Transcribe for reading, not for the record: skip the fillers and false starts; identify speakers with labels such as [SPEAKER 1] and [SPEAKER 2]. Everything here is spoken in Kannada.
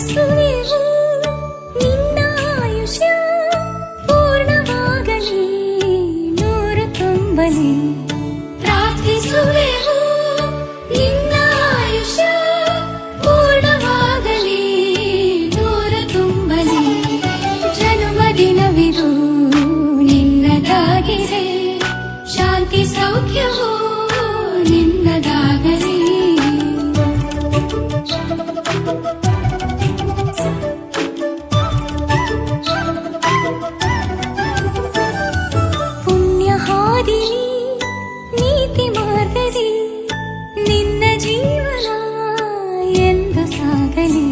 [SPEAKER 1] ಪ್ರಾರ್ಥಿಸುವೆವು ನಿನ್ನ ಆಯುಷ್ಯ ಪೂರ್ಣವಾಗಲಿ ನೂರು ತುಂಬಲಿ ಪ್ರಾರ್ಥಿಸುವೆವು ನಿನ್ನ ಆಯುಷ್ಯ ಪೂರ್ಣವಾಗಲಿ ನೂರು ತುಂಬಲಿ ಜನ್ಮದಿನವಿದು ನಿನ್ನದಾಗಿದೆ ಶಾಂತಿ ಸೌಖ್ಯವು ನಿನ್ನದಾಗಲಿ ಪುಣ್ಯ ಹಾದಿಲಿ ನೀತಿ ಮಾರ್ಗದಿ ನಿನ್ನ ಜೀವನ ಎಂದು ಸಾಗಲಿ